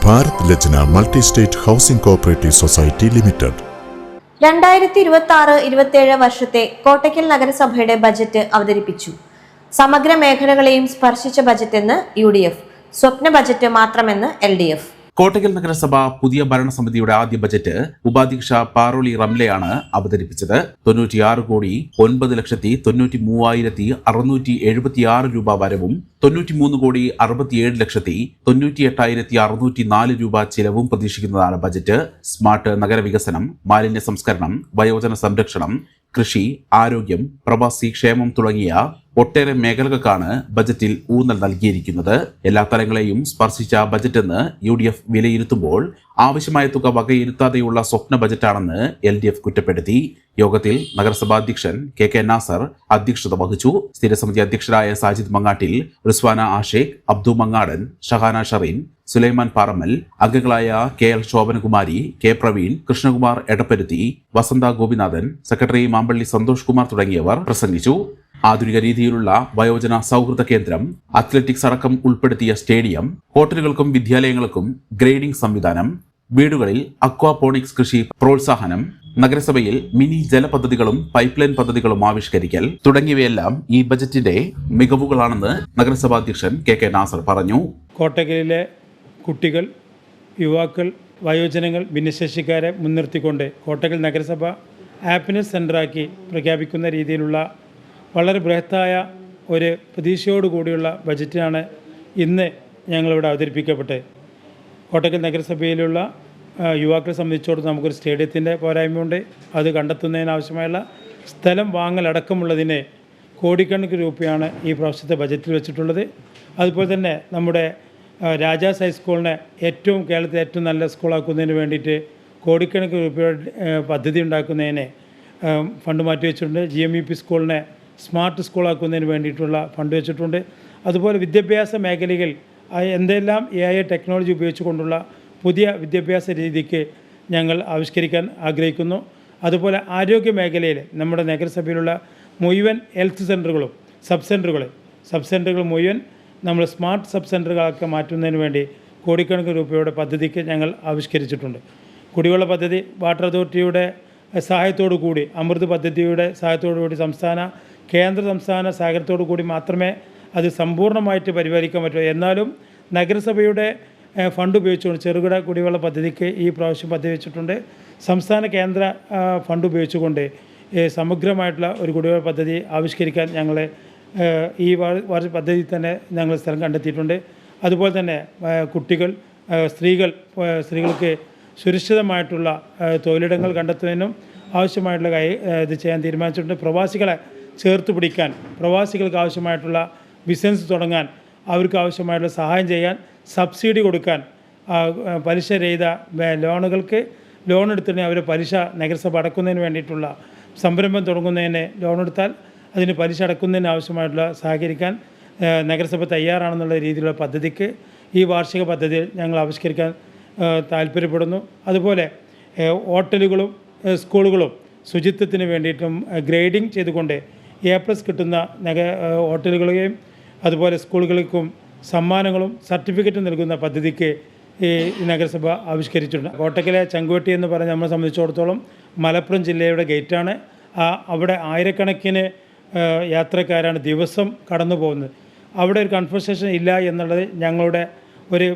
Bharat Lajna multi state housing cooperative society limited 2026-27 വർഷത്തെ കോട്ടയ്ക്കൽ നഗരസഭയുടെ budget അവതരിപ്പിച്ചു. സമഗ്ര മേഖലകളെയും സ്പർശിച്ച ബജറ്റെന്ന് UDF, സ്വപ്ന ബജറ്റ് മാത്രമെന്ന് LDF. കോട്ടയ്ക്കൽ നഗരസഭ പുതിയ ഭരണസമിതിയുടെ ആദ്യ ബജറ്റ് ഉപാധ്യക്ഷ പാറോളി റംലയാണ് അവതരിപ്പിച്ചത്. 96,93,676 രൂപ വരവും 93,67,98,604 രൂപ ചിലവും പ്രതീക്ഷിക്കുന്നതാണ് ബജറ്റ്. സ്മാർട്ട് നഗരവികസനം, മാലിന്യ സംസ്കരണം, വയോജന സംരക്ഷണം, കൃഷി, ആരോഗ്യം, പ്രവാസി ക്ഷേമം തുടങ്ങിയ ഒട്ടേറെ മേഖലകൾക്കാണ് ബജറ്റിൽ ഊന്നൽ നൽകിയിരിക്കുന്നത്. എല്ലാ തലങ്ങളെയും സ്പർശിച്ച ബജറ്റെന്ന് UDF വിലയിരുത്തുമ്പോൾ ആവശ്യമായ തുക വകയിരുത്താതെയുള്ള സ്വപ്ന ബജറ്റാണെന്ന് LDF കുറ്റപ്പെടുത്തി. യോഗത്തിൽ നഗരസഭാ അധ്യക്ഷൻ KK നാസർ അധ്യക്ഷത വഹിച്ചു. സ്ഥിരസമിതി അധ്യക്ഷരായ സാജിദ് മങ്ങാട്ടിൽ, റിസ്വാന ആഷേഖ്, അബ്ദു മങ്ങാടൻ, ഷഹാന ഷറീൻ, സുലൈമാൻ പാറമ്മൽ, അംഗങ്ങളായ KL ശോഭനകുമാരി, K പ്രവീൺ, കൃഷ്ണകുമാർ എടപ്പരുത്തി, വസന്ത ഗോപിനാഥൻ, സെക്രട്ടറി മാമ്പള്ളി സന്തോഷ് കുമാർ തുടങ്ങിയവർ പ്രസംഗിച്ചു. ആധുനിക രീതിയിലുള്ള വയോജന സൗഹൃദ കേന്ദ്രം, അത്ലറ്റിക്സ് അടക്കം ഉൾപ്പെടുത്തിയ സ്റ്റേഡിയം, ഹോട്ടലുകൾക്കും വിദ്യാലയങ്ങൾക്കും ഗ്രേഡിംഗ് സംവിധാനം, വീടുകളിൽ അക്വാപോണിക്സ് കൃഷി പ്രോത്സാഹനം, നഗരസഭയിൽ മിനി ജലപദ്ധതികളും പൈപ്പ് ലൈൻ പദ്ധതികളും ആവിഷ്കരിക്കൽ തുടങ്ങിയവയെല്ലാം ഈ ബജറ്റിന്റെ മികവുകളാണെന്ന് നഗരസഭാ അധ്യക്ഷൻ KK നാസർ പറഞ്ഞു. കോട്ടയ്ക്കലിലെ കുട്ടികൾ, യുവാക്കൾ, വയോജനങ്ങൾ, ഭിന്നശേഷിക്കാരെ മുൻനിർത്തിക്കൊണ്ട് കോട്ടയ്ക്കൽ നഗരസഭ ഹാപ്പിനെസ് സെൻ്ററാക്കി പ്രഖ്യാപിക്കുന്ന രീതിയിലുള്ള വളരെ ബൃഹത്തായ ഒരു പ്രതീക്ഷയോടുകൂടിയുള്ള ബജറ്റാണ് ഇന്ന് ഞങ്ങളിവിടെ അവതരിപ്പിക്കപ്പെട്ടത്. കോട്ടയ്ക്കൽ നഗരസഭയിലുള്ള യുവാക്കളെ സംബന്ധിച്ചിടത്തോളം നമുക്കൊരു സ്റ്റേഡിയത്തിൻ്റെ പോരായ്മയുണ്ട്. അത് കണ്ടെത്തുന്നതിനാവശ്യമായുള്ള സ്ഥലം വാങ്ങലടക്കമുള്ളതിന് കോടിക്കണക്കിന് രൂപയാണ് ഈ പ്രാവശ്യത്തെ ബജറ്റിൽ വെച്ചിട്ടുള്ളത്. അതുപോലെ തന്നെ നമ്മുടെ രാജാസ് ഹൈസ്കൂളിനെ കേരളത്തിലെ ഏറ്റവും നല്ല സ്കൂളാക്കുന്നതിന് വേണ്ടിയിട്ട് കോടിക്കണക്കിന് രൂപയുടെ പദ്ധതി ഉണ്ടാക്കുന്നതിന് ഫണ്ട് മാറ്റിവെച്ചിട്ടുണ്ട്. GMEP സ്കൂളിനെ സ്മാർട്ട് സ്കൂളാക്കുന്നതിന് വേണ്ടിയിട്ടുള്ള ഫണ്ട് വെച്ചിട്ടുണ്ട്. അതുപോലെ വിദ്യാഭ്യാസ മേഖലകൾ എന്തെല്ലാം AI ടെക്നോളജി ഉപയോഗിച്ചുകൊണ്ടുള്ള പുതിയ വിദ്യാഭ്യാസ രീതിക്ക് ഞങ്ങൾ ആവിഷ്കരിക്കാൻ ആഗ്രഹിക്കുന്നു. അതുപോലെ ആരോഗ്യ മേഖലയിൽ നമ്മുടെ നഗരസഭയിലുള്ള മുഴുവൻ ഹെൽത്ത് സെൻ്ററുകളും സബ് സെൻ്ററുകൾ മുഴുവൻ നമ്മൾ സ്മാർട്ട് സബ് സെൻ്ററുകളൊക്കെ മാറ്റുന്നതിന് വേണ്ടി കോടിക്കണക്കിന് രൂപയുടെ പദ്ധതിക്ക് ഞങ്ങൾ ആവിഷ്കരിച്ചിട്ടുണ്ട്. കുടിവെള്ള പദ്ധതി വാട്ടർ അതോറിറ്റിയുടെ സഹായത്തോടു കൂടി, അമൃത് പദ്ധതിയുടെ സഹായത്തോടു കൂടി കേന്ദ്ര സംസ്ഥാന സഹകരണത്തോടു കൂടി മാത്രമേ അത് സമ്പൂർണ്ണമായിട്ട് പരിപാലിക്കാൻ പറ്റൂ. എന്നാലും നഗരസഭയുടെ ഫണ്ട് ഉപയോഗിച്ചുകൊണ്ട് ചെറുകിട കുടിവെള്ള പദ്ധതിക്ക് ഈ പ്രാവശ്യം പദ്ധതി വെച്ചിട്ടുണ്ട്. സംസ്ഥാന കേന്ദ്ര ഫണ്ട് ഉപയോഗിച്ചുകൊണ്ട് സമഗ്രമായിട്ടുള്ള ഒരു കുടിവെള്ള പദ്ധതി ആവിഷ്കരിക്കാൻ ഞങ്ങളെ ഈ പദ്ധതി തന്നെ ഞങ്ങൾ സ്ഥലം കണ്ടെത്തിയിട്ടുണ്ട്. അതുപോലെ തന്നെ കുട്ടികൾ, സ്ത്രീകൾക്ക് സുരക്ഷിതമായിട്ടുള്ള തൊഴിലിടങ്ങൾ കണ്ടെത്തുന്നതിനും ആവശ്യമായിട്ടുള്ള ഇത് ചെയ്യാൻ തീരുമാനിച്ചിട്ടുണ്ട്. പ്രവാസികളെ ചേർത്ത് പിടിക്കാൻ, പ്രവാസികൾക്ക് ആവശ്യമായിട്ടുള്ള ബിസിനസ് തുടങ്ങാൻ, അവർക്ക് ആവശ്യമായിട്ടുള്ള സഹായം ചെയ്യാൻ, സബ്സിഡി കൊടുക്കാൻ, പലിശ രഹിത ലോണുകൾക്ക് ലോൺ എടുത്തിട്ടുണ്ടെങ്കിൽ അവരെ പലിശ നഗരസഭ അടക്കുന്നതിന് വേണ്ടിയിട്ടുള്ള സംരംഭം തുടങ്ങുന്നതിന് ലോൺ എടുത്താൽ അതിന് പലിശ അടക്കുന്നതിന് ആവശ്യമായിട്ടുള്ള സഹകരിക്കാൻ നഗരസഭ തയ്യാറാണെന്നുള്ള രീതിയിലുള്ള പദ്ധതിക്ക് ഈ വാർഷിക പദ്ധതിയിൽ ഞങ്ങൾ ആവിഷ്കരിക്കാൻ താല്പര്യപ്പെടുന്നു. അതുപോലെ ഹോട്ടലുകളും സ്കൂളുകളും ശുചിത്വത്തിന് വേണ്ടിയിട്ടും ഗ്രേഡിംഗ് ചെയ്തുകൊണ്ട് A+ കിട്ടുന്ന ഹോട്ടലുകളെയും അതുപോലെ സ്കൂളുകൾക്കും സമ്മാനങ്ങളും സർട്ടിഫിക്കറ്റും നൽകുന്ന പദ്ധതിക്ക് ഈ നഗരസഭ ആവിഷ്കരിച്ചിട്ടുണ്ട്. കോട്ടയ്ക്കലെ ചങ്കുവെട്ടി എന്ന് പറഞ്ഞ് നമ്മളെ സംബന്ധിച്ചിടത്തോളം മലപ്പുറം ജില്ലയുടെ ഗേറ്റാണ്. അവിടെ ആയിരക്കണക്കിന് യാത്രക്കാരാണ് ദിവസം കടന്നു പോകുന്നത്. അവിടെ ഒരു കൺഫർസേഷൻ ഇല്ല എന്നുള്ളത് ഞങ്ങളുടെ ഒരു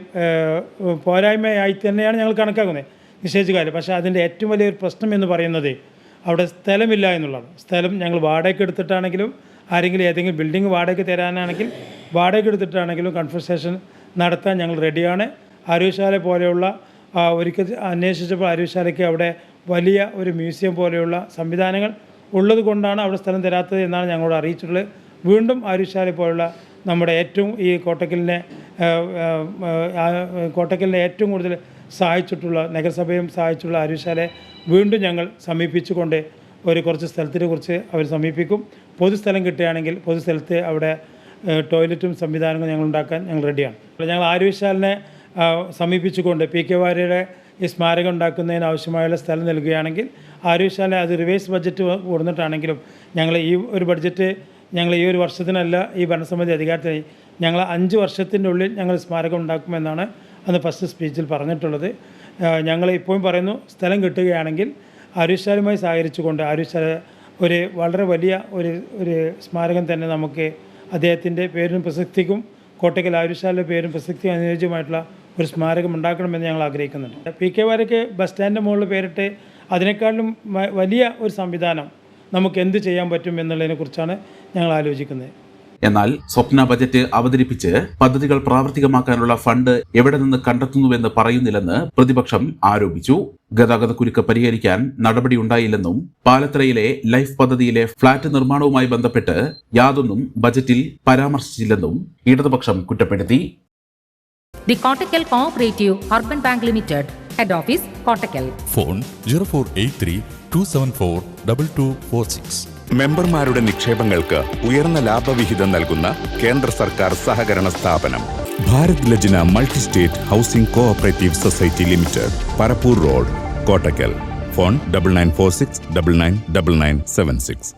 പോരായ്മയായി തന്നെയാണ് ഞങ്ങൾ കണക്കാക്കുന്നത്, നിശ്ചയിച്ച കാര്യം. പക്ഷേ അതിൻ്റെ ഏറ്റവും വലിയൊരു പ്രശ്നം എന്ന് പറയുന്നത് അവിടെ സ്ഥലമില്ല എന്നുള്ളതാണ്. സ്ഥലം ഞങ്ങൾ വാടകയ്ക്ക് എടുത്തിട്ടാണെങ്കിലും, ആരെങ്കിലും ഏതെങ്കിലും ബിൽഡിംഗ് വാടകയ്ക്ക് തരാനാണെങ്കിൽ വാടകയ്ക്ക് എടുത്തിട്ടാണെങ്കിലും കൺഫർസേഷൻ നടത്താൻ ഞങ്ങൾ റെഡിയാണ്. അരുവിശാല പോലെയുള്ള ഒരിക്കൽ അന്വേഷിച്ചപ്പോൾ അരുവിശാലയ്ക്ക് അവിടെ വലിയ ഒരു മ്യൂസിയം പോലെയുള്ള സംവിധാനങ്ങൾ ഉള്ളത് കൊണ്ടാണ് അവിടെ സ്ഥലം തരാത്തത് എന്നാണ് ഞങ്ങളോട് അറിയിച്ചിട്ടുള്ളത്. വീണ്ടും അരുവിശാല പോലുള്ള നമ്മുടെ ഏറ്റവും ഈ കോട്ടയ്ക്കലിനെ ഏറ്റവും കൂടുതൽ സഹായിച്ചിട്ടുള്ള, നഗരസഭയും സഹായിച്ചിട്ടുള്ള അരുവിശാലയെ വീണ്ടും ഞങ്ങൾ സമീപിച്ചുകൊണ്ട് കുറച്ച് സ്ഥലത്തിനെ കുറിച്ച് അവർ സമീപിക്കും. പൊതുസ്ഥലം കിട്ടുകയാണെങ്കിൽ പൊതുസ്ഥലത്ത് അവിടെ ടോയ്ലറ്റും സംവിധാനങ്ങളും ഞങ്ങൾ ഉണ്ടാക്കാൻ ഞങ്ങൾ റെഡിയാണ്. ഞങ്ങൾ അരുവിശാലിനെ സമീപിച്ചുകൊണ്ട് PK വാര്യരുടെ ഈ സ്മാരകം ഉണ്ടാക്കുന്നതിന് ആവശ്യമായുള്ള സ്ഥലം നൽകുകയാണെങ്കിൽ അരുവിശാല അത് റിവേഴ്സ് ബഡ്ജറ്റ് കൊടുത്തിട്ടാണെങ്കിലും ഞങ്ങൾ ഈ ഒരു ബഡ്ജറ്റ് ഞങ്ങൾ ഈ ഒരു വർഷത്തിനല്ല ഈ ഭരണസമിതി അധികാരത്തിൽ ഞങ്ങൾ 5 വർഷത്തിൻ്റെ ഉള്ളിൽ ഞങ്ങൾ സ്മാരകം ഉണ്ടാക്കുമെന്നാണ് അന്ന് ഫസ്റ്റ് സ്പീച്ചിൽ പറഞ്ഞിട്ടുള്ളത്. ഞങ്ങൾ ഇപ്പോഴും പറയുന്നു, സ്ഥലം കിട്ടുകയാണെങ്കിൽ ആര്യശാലയുമായി സഹകരിച്ചുകൊണ്ട് ഒരു വളരെ വലിയ ഒരു സ്മാരകം തന്നെ നമുക്ക് അദ്ദേഹത്തിൻ്റെ പേരിനും പ്രസക്തിക്കും കോട്ടയ്ക്കൽ ആര്യശാലയുടെ പേരും പ്രസക്തിക്കും അനുയോജ്യമായിട്ടുള്ള ഒരു സ്മാരകം ഉണ്ടാക്കണമെന്ന് ഞങ്ങൾ ആഗ്രഹിക്കുന്നുണ്ട്. PK വാര്യക്ക് ബസ് സ്റ്റാൻഡിൻ്റെ മുകളിൽ പേരിട്ട് അതിനേക്കാളും വലിയ ഒരു സംവിധാനം നമുക്ക് എന്ത് ചെയ്യാൻ പറ്റും എന്നുള്ളതിനെക്കുറിച്ചാണ് ഞങ്ങൾ ആലോചിക്കുന്നത്. എന്നാൽ സ്വപ്ന ബജറ്റ് അവതരിപ്പിച്ച് പദ്ധതികൾ പ്രാവർത്തികമാക്കാനുള്ള ഫണ്ട് എവിടെ നിന്ന് കണ്ടെത്തുന്നുവെന്ന് പറയുന്നില്ലെന്ന് പ്രതിപക്ഷം ആരോപിച്ചു. ഗതാഗതക്കുരുക്ക് പരിഹരിക്കാൻ നടപടിയുണ്ടായില്ലെന്നും പാലത്തറയിലെ ലൈഫ് പദ്ധതിയിലെ ഫ്ളാറ്റ് നിർമ്മാണവുമായി ബന്ധപ്പെട്ട് യാതൊന്നും ബജറ്റിൽ പരാമർശിച്ചില്ലെന്നും ഇടതുപക്ഷം കുറ്റപ്പെടുത്തി. The Kottakkal Cooperative Urban Bank Limited, Head Office, Kottakkal. Phone 0483-274-2246. മെമ്പർമാരുടെ നിക്ഷേപങ്ങൾക്ക് ഉയർന്ന ലാഭവിഹിതം നൽകുന്ന കേന്ദ്ര സർക്കാർ സഹകരണ സ്ഥാപനം Bharat Lajna multi state housing cooperative society limited, Parappur road, Kottakkal. Phone 9946 999976.